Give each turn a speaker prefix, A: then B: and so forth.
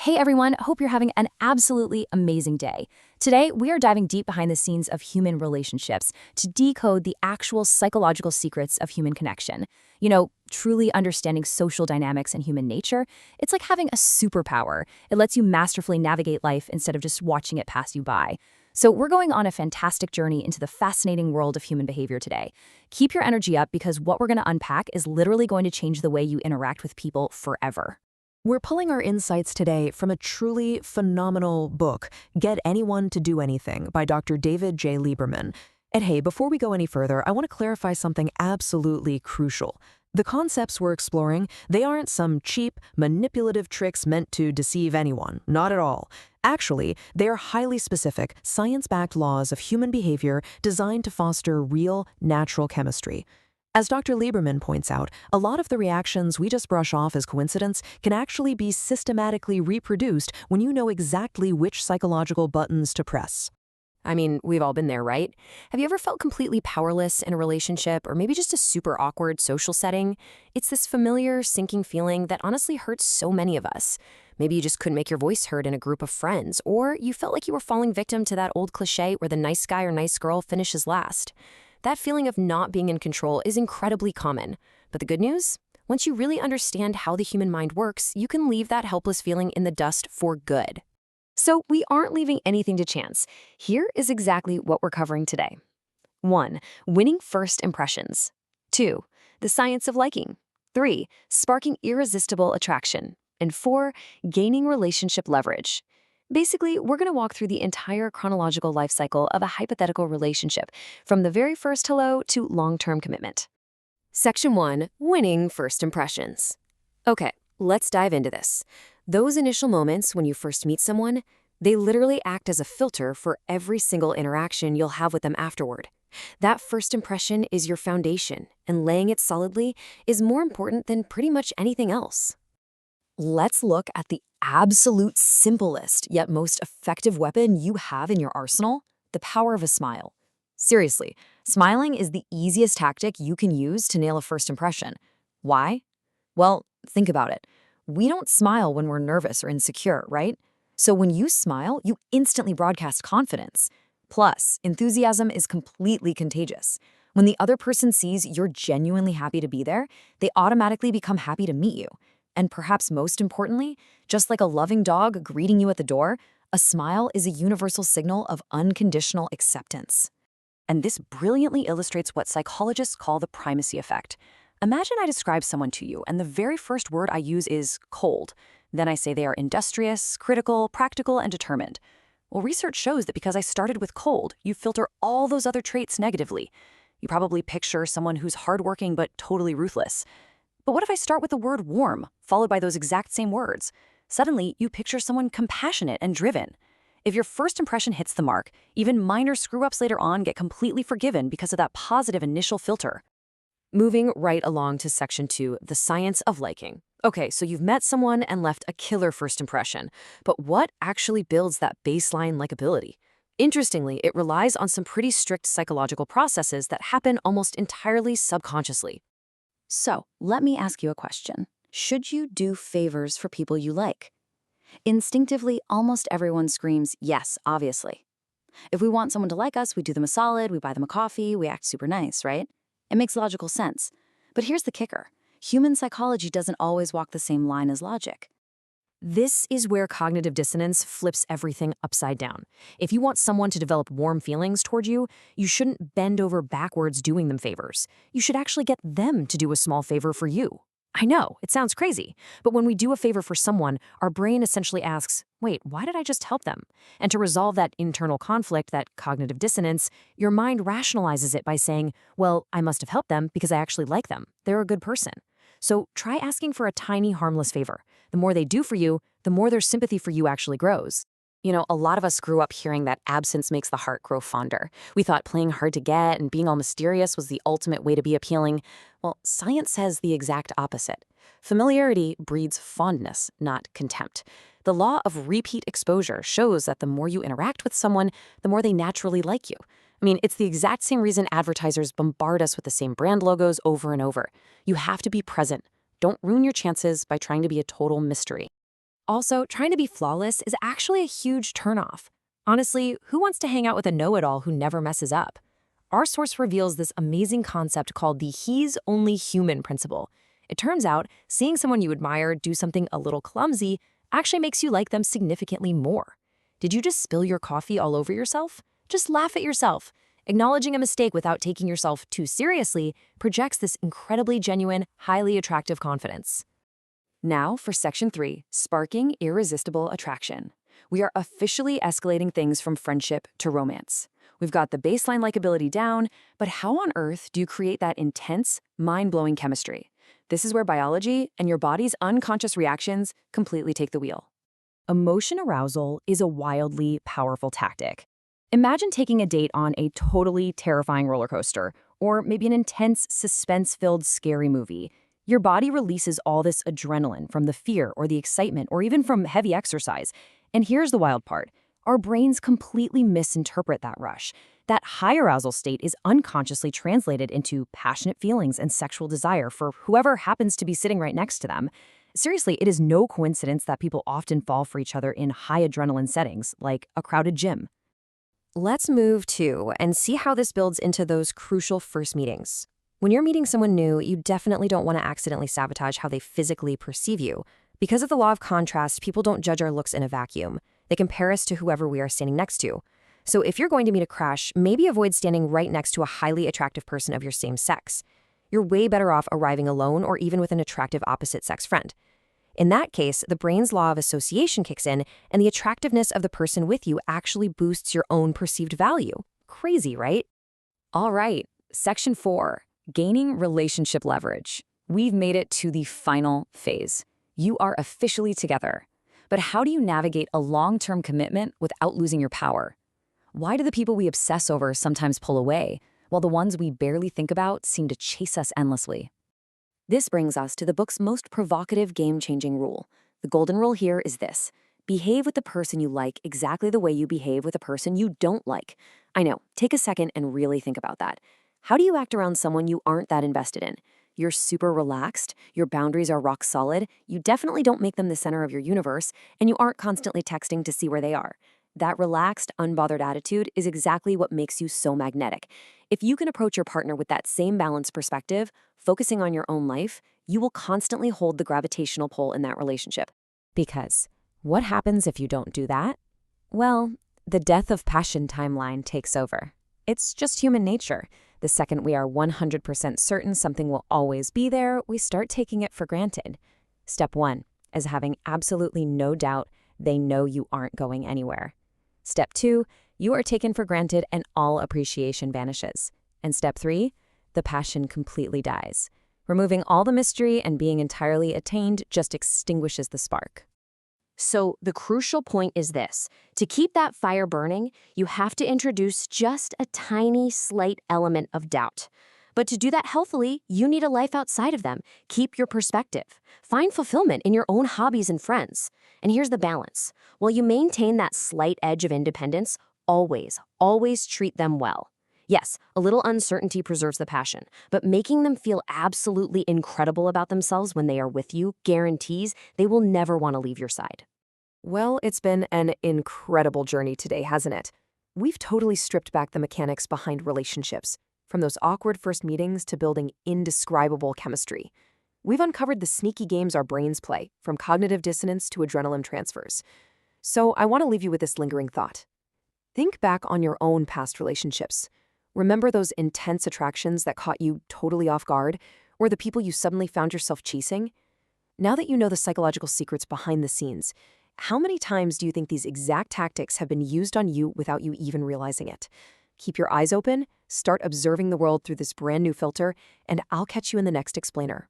A: Hey everyone, hope you're having an absolutely amazing day. Today, we are diving deep behind the scenes of human relationships to decode the actual psychological secrets of human connection. Truly understanding social dynamics and human nature, it's like having a superpower. It lets you masterfully navigate life instead of just watching it pass you by. So we're going on a fantastic journey into the fascinating world of human behavior today. Keep your energy up because what we're going to unpack is literally going to change the way you interact with people forever.
B: We're pulling our insights today from a truly phenomenal book, Get Anyone to Do Anything by Dr. David J. Lieberman. And hey, before we go any further, I want to clarify something absolutely crucial. The concepts we're exploring, they aren't some cheap, manipulative tricks meant to deceive anyone. Not at all. Actually, they are highly specific, science-backed laws of human behavior designed to foster real, natural chemistry. As Dr. Lieberman points out, a lot of the reactions we just brush off as coincidence can actually be systematically reproduced when you know exactly which psychological buttons to press.
C: I mean, we've all been there, right? Have you ever felt completely powerless in a relationship or maybe just a super awkward social setting? It's this familiar, sinking feeling that honestly hurts so many of us. Maybe you just couldn't make your voice heard in a group of friends, or you felt like you were falling victim to that old cliche where the nice guy or nice girl finishes last. That feeling of not being in control is incredibly common. But the good news? Once you really understand how the human mind works, you can leave that helpless feeling in the dust for good. So we aren't leaving anything to chance. Here is exactly what we're covering today. 1. Winning first impressions. 2. The science of liking. 3. Sparking irresistible attraction. And 4. Gaining relationship leverage. Basically, we're going to walk through the entire chronological life cycle of a hypothetical relationship, from the very first hello to long-term commitment. Section 1. Winning first impressions. Okay, let's dive into this. Those initial moments when you first meet someone, they literally act as a filter for every single interaction you'll have with them afterward. That first impression is your foundation, and laying it solidly is more important than pretty much anything else. Let's look at the absolute simplest yet most effective weapon you have in your arsenal, the power of a smile. Seriously, smiling is the easiest tactic you can use to nail a first impression. Why? Well, think about it. We don't smile when we're nervous or insecure, right? So when you smile, you instantly broadcast confidence. Plus, enthusiasm is completely contagious. When the other person sees you're genuinely happy to be there, they automatically become happy to meet you. And perhaps most importantly, just like a loving dog greeting you at the door, a smile is a universal signal of unconditional acceptance. And this brilliantly illustrates what psychologists call the primacy effect. Imagine I describe someone to you, and the very first word I use is cold. Then I say they are industrious, critical, practical, and determined. Well, research shows that because I started with cold, you filter all those other traits negatively. You probably picture someone who's hardworking but totally ruthless. But what if I start with the word warm, followed by those exact same words? Suddenly, you picture someone compassionate and driven. If your first impression hits the mark, even minor screw-ups later on get completely forgiven because of that positive initial filter. Moving right along to Section 2, the science of liking. Okay, so you've met someone and left a killer first impression. But what actually builds that baseline likability? Interestingly, it relies on some pretty strict psychological processes that happen almost entirely subconsciously.
A: So, let me ask you a question. Should you do favors for people you like? Instinctively, almost everyone screams, yes, obviously. If we want someone to like us, we do them a solid, we buy them a coffee, we act super nice, right? It makes logical sense. But here's the kicker. Human psychology doesn't always walk the same line as logic.
C: This is where cognitive dissonance flips everything upside down. If you want someone to develop warm feelings toward you, you shouldn't bend over backwards doing them favors. You should actually get them to do a small favor for you. I know, it sounds crazy, but when we do a favor for someone, our brain essentially asks, wait, why did I just help them? And to resolve that internal conflict, that cognitive dissonance, your mind rationalizes it by saying, well, I must have helped them because I actually like them. They're a good person. So try asking for a tiny, harmless favor. The more they do for you, the more their sympathy for you actually grows. A lot of us grew up hearing that absence makes the heart grow fonder. We thought playing hard to get and being all mysterious was the ultimate way to be appealing. Well, science says the exact opposite. Familiarity breeds fondness, not contempt. The law of repeat exposure shows that the more you interact with someone, the more they naturally like you. It's the exact same reason advertisers bombard us with the same brand logos over and over. You have to be present. Don't ruin your chances by trying to be a total mystery. Also, trying to be flawless is actually a huge turnoff. Honestly, who wants to hang out with a know-it-all who never messes up? Our source reveals this amazing concept called the he's only human principle. It turns out, seeing someone you admire do something a little clumsy actually makes you like them significantly more. Did you just spill your coffee all over yourself? Just laugh at yourself. Acknowledging a mistake without taking yourself too seriously projects this incredibly genuine, highly attractive confidence.
A: Now for Section 3, Sparking Irresistible Attraction. We are officially escalating things from friendship to romance. We've got the baseline likability down, but how on earth do you create that intense, mind-blowing chemistry? This is where biology and your body's unconscious reactions completely take the wheel. Emotion arousal is a wildly powerful tactic. Imagine taking a date on a totally terrifying roller coaster, or maybe an intense, suspense-filled, scary movie. Your body releases all this adrenaline from the fear or the excitement or even from heavy exercise. And here's the wild part. Our brains completely misinterpret that rush. That high arousal state is unconsciously translated into passionate feelings and sexual desire for whoever happens to be sitting right next to them. Seriously, it is no coincidence that people often fall for each other in high adrenaline settings, like a crowded gym.
C: Let's move to and see how this builds into those crucial first meetings. When you're meeting someone new, you definitely don't want to accidentally sabotage how they physically perceive you. Because of the law of contrast, people don't judge our looks in a vacuum. They compare us to whoever we are standing next to. So if you're going to meet a crush, maybe avoid standing right next to a highly attractive person of your same sex. You're way better off arriving alone or even with an attractive opposite-sex friend. In that case, the brain's law of association kicks in, and the attractiveness of the person with you actually boosts your own perceived value. Crazy, right?
A: All right, Section 4, Gaining Relationship Leverage. We've made it to the final phase. You are officially together. But how do you navigate a long-term commitment without losing your power? Why do the people we obsess over sometimes pull away, while the ones we barely think about seem to chase us endlessly? This brings us to the book's most provocative, game-changing rule. The golden rule here is this: behave with the person you like exactly the way you behave with a person you don't like. I know, take a second and really think about that. How do you act around someone you aren't that invested in? You're super relaxed, your boundaries are rock solid, you definitely don't make them the center of your universe, and you aren't constantly texting to see where they are. That relaxed, unbothered attitude is exactly what makes you so magnetic. If you can approach your partner with that same balanced perspective, focusing on your own life, you will constantly hold the gravitational pull in that relationship. Because what happens if you don't do that? Well, the death of passion timeline takes over. It's just human nature. The second we are 100% certain something will always be there, we start taking it for granted. Step 1 is having absolutely no doubt they know you aren't going anywhere. Step 2, you are taken for granted and all appreciation vanishes. And step 3, the passion completely dies. Removing all the mystery and being entirely attained just extinguishes the spark.
C: So the crucial point is this. To keep that fire burning, you have to introduce just a tiny, slight element of doubt. But to do that healthily, you need a life outside of them. Keep your perspective. Find fulfillment in your own hobbies and friends. And here's the balance. While you maintain that slight edge of independence, always treat them well. Yes, a little uncertainty preserves the passion, but making them feel absolutely incredible about themselves when they are with you guarantees they will never want to leave your side.
B: Well, it's been an incredible journey today, hasn't it? We've totally stripped back the mechanics behind relationships, from those awkward first meetings to building indescribable chemistry. We've uncovered the sneaky games our brains play, from cognitive dissonance to adrenaline transfers. So I want to leave you with this lingering thought. Think back on your own past relationships. Remember those intense attractions that caught you totally off guard, or the people you suddenly found yourself chasing? Now that you know the psychological secrets behind the scenes, how many times do you think these exact tactics have been used on you without you even realizing it? Keep your eyes open, start observing the world through this brand new filter, and I'll catch you in the next explainer.